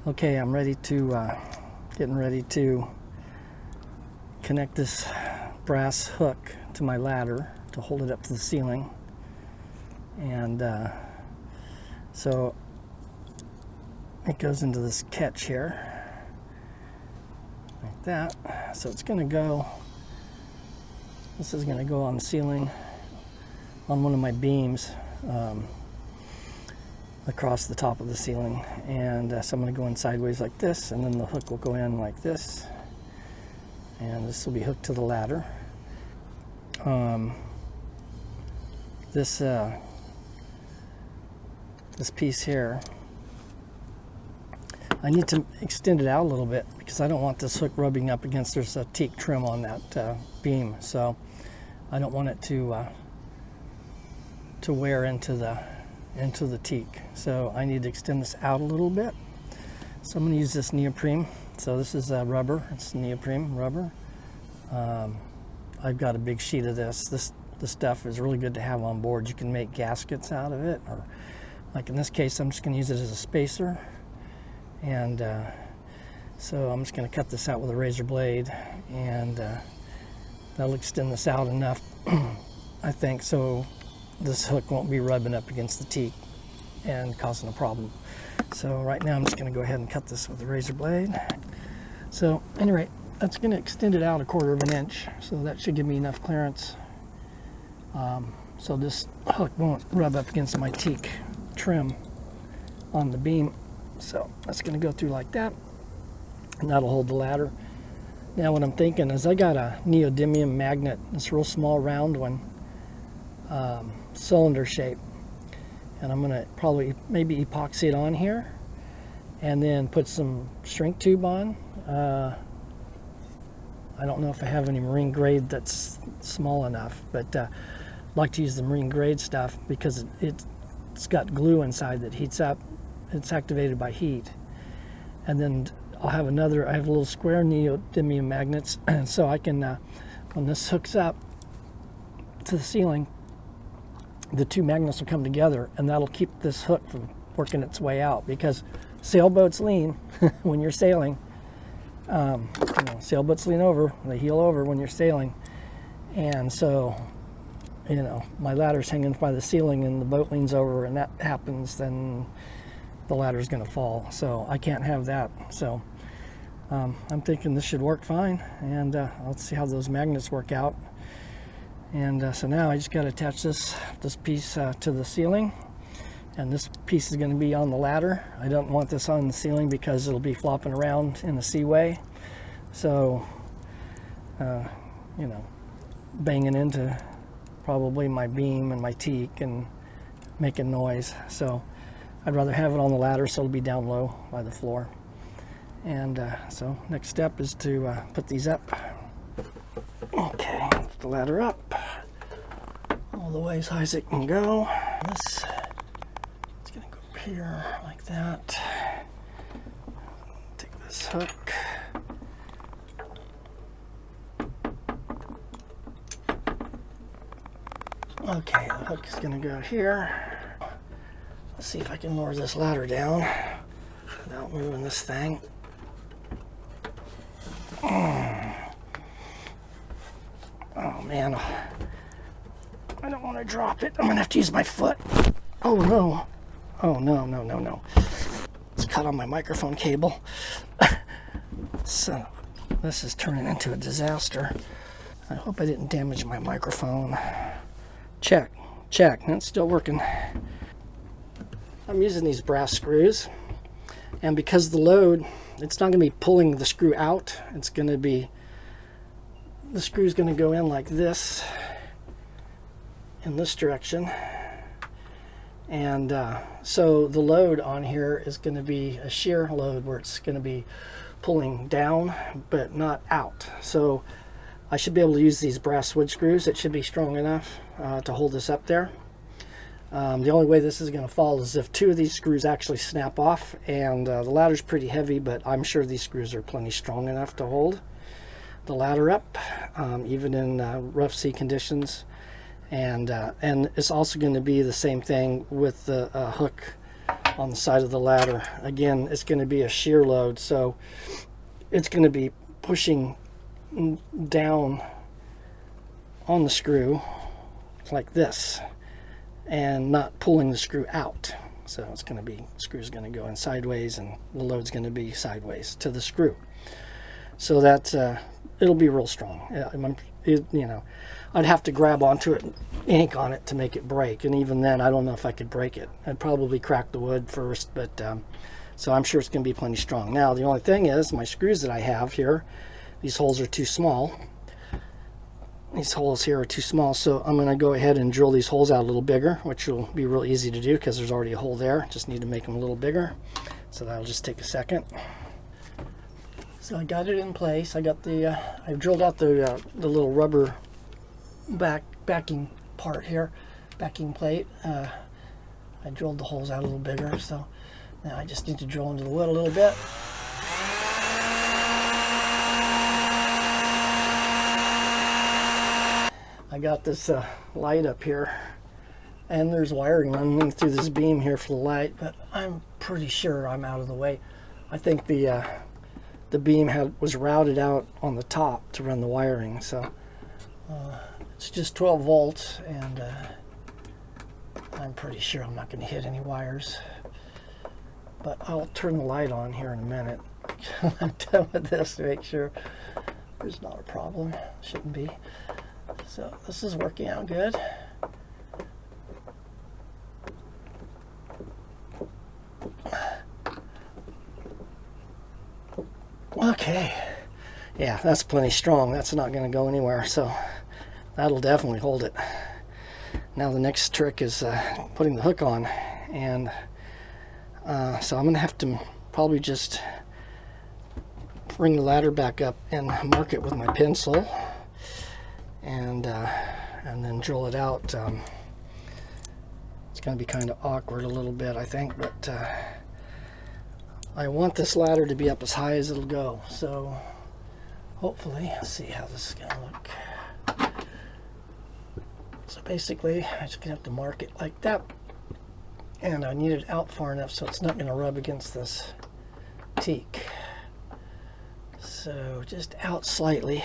Okay, I'm ready to, getting ready to connect this brass hook to my ladder to hold it up to the ceiling. And so it goes into this catch here, like that. So it's going to go, this is going to go on the ceiling on one of my beams across the top of the ceiling. And so I'm going to go in sideways like this, and then the hook will go in like this. And this will be hooked to the ladder. This piece here, I need to extend it out a little bit because I don't want this hook rubbing up against, there's a teak trim on that beam, so I don't want it to wear into the teak. So I need to extend this out a little bit. So I'm going to use this neoprene. So this is rubber, it's neoprene rubber. I've got a big sheet of this stuff is really good to have on board. You can make gaskets out of it, or like in this case, I'm just going to use it as a spacer. And so I'm just going to cut this out with a razor blade, and that'll extend this out enough, I think, so this hook won't be rubbing up against the teak and causing a problem. So right now I'm just going to go ahead and cut this with a razor blade. So anyway, that's going to extend it out 1/4 of an inch, so that should give me enough clearance. So this hook won't rub up against my teak trim on the beam. So that's going to go through like that, and that'll hold the ladder. Now what I'm thinking is I got a neodymium magnet, this real small round one, cylinder shape, and I'm going to probably maybe epoxy it on here and then put some shrink tube on. I don't know if I have any marine grade that's small enough, but I'd like to use the marine grade stuff because it's got glue inside that heats up. It's activated by heat. And then I have a little square neodymium magnets, and so I can, when this hooks up to the ceiling, the two magnets will come together, and that'll keep this hook from working its way out, because sailboats lean when you're sailing. Sailboats lean over, they heel over when you're sailing, and so my ladder's hanging by the ceiling and the boat leans over, and that happens, then the ladder's going to fall. So I can't have that. So I'm thinking this should work fine, and I'll see how those magnets work out. And so now I just got to attach this piece to the ceiling, and this piece is going to be on the ladder. I don't want this on the ceiling because it'll be flopping around in the seaway, so banging into probably my beam and my teak and making noise. So I'd rather have it on the ladder, so it'll be down low by the floor. And so next step is to put these up. Okay, put the ladder up all the way as high as it can go. It's gonna go up here like that. Take this hook. Okay, the hook is gonna go here. Let's see if I can lower this ladder down without moving this thing. Oh man, I don't want to drop it. I'm gonna have to use my foot. Oh no. Oh no. It's caught on my microphone cable. So this is turning into a disaster. I hope I didn't damage my microphone. Check. It's still working. I'm using these brass screws, and because the load, it's not going to be pulling the screw out. It's going to be, the screw's going to go in like this, in this direction, and so the load on here is going to be a shear load where it's going to be pulling down but not out. So I should be able to use these brass wood screws. It should be strong enough to hold this up there. The only way this is going to fall is if two of these screws actually snap off, and the ladder's pretty heavy, but I'm sure these screws are plenty strong enough to hold the ladder up, even in rough sea conditions. And it's also going to be the same thing with the hook on the side of the ladder. Again, it's going to be a shear load, so it's going to be pushing down on the screw like this and not pulling the screw out. So it's going to be, the screw's going to go in sideways and the load's going to be sideways to the screw. So that it'll be real strong. You know, I'd have to grab onto it and yank on it to make it break, and even then I don't know if I could break it. I'd probably crack the wood first, but so I'm sure it's going to be plenty strong. Now the only thing is, my screws that I have here, these holes are too small. These holes here are too small, so I'm going to go ahead and drill these holes out a little bigger, which will be real easy to do because there's already a hole there. Just need to make them a little bigger, so that'll just take a second. So I got it in place. I got the I drilled out the little rubber backing part here, backing plate. I drilled the holes out a little bigger, so now I just need to drill into the wood a little bit. I got this light up here, and there's wiring running through this beam here for the light, but I'm pretty sure I'm out of the way. I think the beam was routed out on the top to run the wiring, so it's just 12 volts, and I'm pretty sure I'm not going to hit any wires. But I'll turn the light on here in a minute. I'm done with this to make sure there's not a problem. Shouldn't be. So this is working out good. Okay, yeah, that's plenty strong. That's not going to go anywhere, so that'll definitely hold it. Now the next trick is putting the hook on, and so I'm going to have to probably just bring the ladder back up and mark it with my pencil, and then drill it out. It's going to be kind of awkward a little bit, I think, but I want this ladder to be up as high as it'll go, so hopefully, let's see how this is going to look. So basically, I'm just going to have to mark it like that, and I need it out far enough so it's not going to rub against this teak. So just out slightly.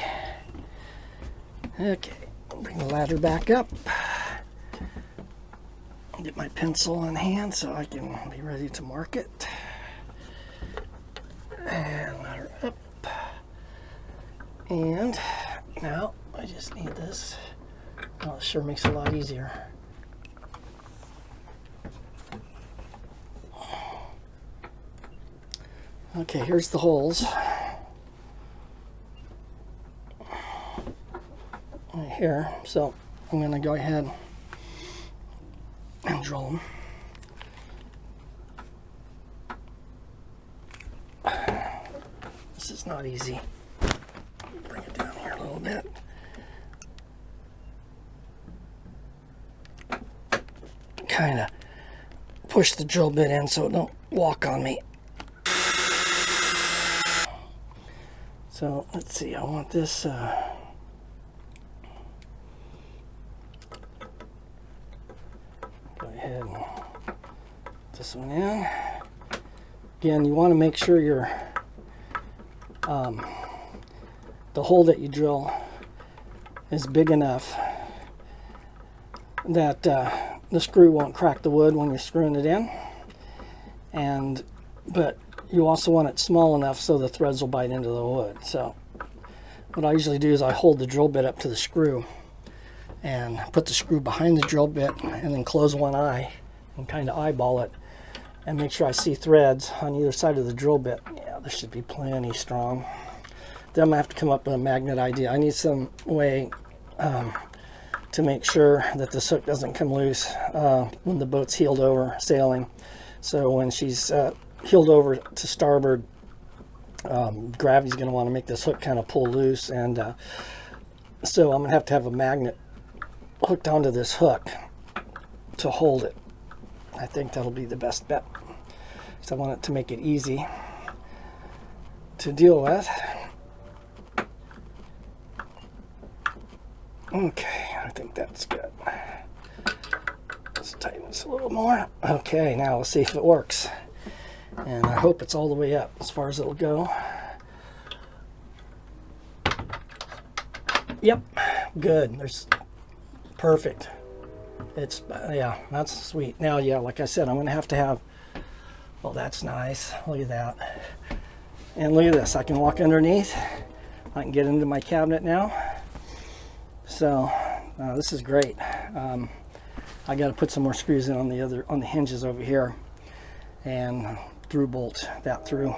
Okay, bring the ladder back up. Get my pencil in hand so I can be ready to mark it. And ladder up. And now I just need this. Well, it sure makes it a lot easier. Okay, here's the holes. Right here. So I'm going to go ahead and drill them. This is not easy. Bring it down here a little bit. Kind of push the drill bit in so it don't walk on me. So let's see, I want this go ahead and put this one in. Again, you want to make sure your the hole that you drill is big enough that the screw won't crack the wood when you're screwing it in, but you also want it small enough so the threads will bite into the wood. So what I usually do is I hold the drill bit up to the screw and put the screw behind the drill bit and then close one eye and kind of eyeball it and make sure I see threads on either side of the drill bit. Yeah, this should be plenty strong. Then I'm gonna have to come up with a magnet idea. I need some way to make sure that this hook doesn't come loose when the boat's heeled over sailing. So when she's heeled over to starboard, gravity's going to want to make this hook kind of pull loose, and so I'm going to have a magnet hooked onto this hook to hold it. I think that'll be the best bet, because I want it to make it easy to deal with. Okay, I think that's good. Let's tighten this a little more. Okay, now let's see if it works. And I hope it's all the way up as far as it'll go. Yep, good. There's perfect. It's yeah, that's sweet. Now, yeah, like I said, I'm gonna have to have. Oh, that's nice. Look at that. And look at this. I can walk underneath. I can get into my cabinet now. So this is great. I got to put some more screws in on the hinges over here, and through bolt that through.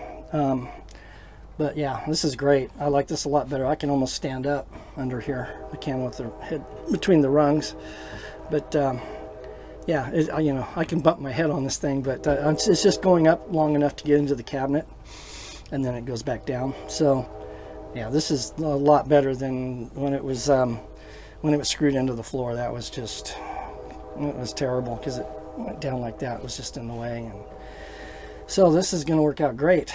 But yeah, this is great. I like this a lot better. I can almost stand up under here. I can with the head between the rungs. But yeah, you know, I can bump my head on this thing, but it's just going up long enough to get into the cabinet, and then it goes back down. So yeah, this is a lot better than when it was screwed into the floor. That was just, it was terrible because it went down like that. It was just in the way. And so this is going to work out great.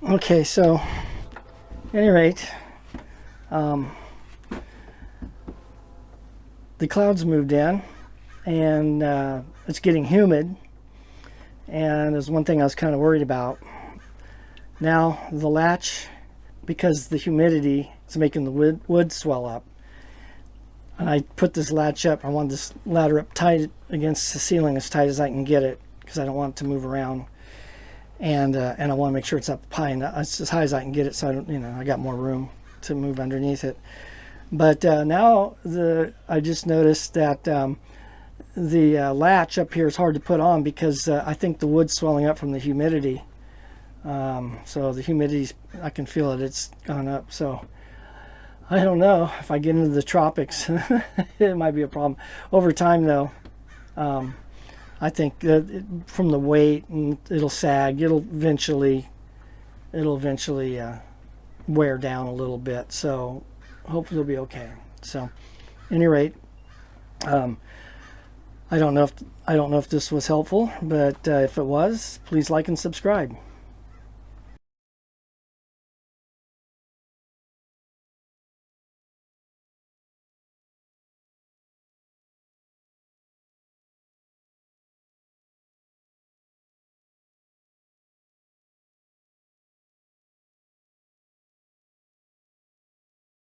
Okay, so at any rate, the clouds moved in, and it's getting humid, and there's one thing I was kind of worried about. Now the latch, because the humidity is making the wood swell up, and I put this latch up, I want this ladder up tight against the ceiling as tight as I can get it, because I don't want it to move around. And I want to make sure it's up high enough, as high as I can get it, so I don't, you know, I got more room to move underneath it. But now I just noticed that the latch up here is hard to put on because I think the wood's swelling up from the humidity. So the humidity, I can feel it; it's gone up. So I don't know if I get into the tropics, it might be a problem. Over time, though. I think that from the weight, and it'll sag. It'll eventually wear down a little bit. So hopefully it'll be okay. So, at any rate, I don't know if this was helpful, but if it was, please like and subscribe.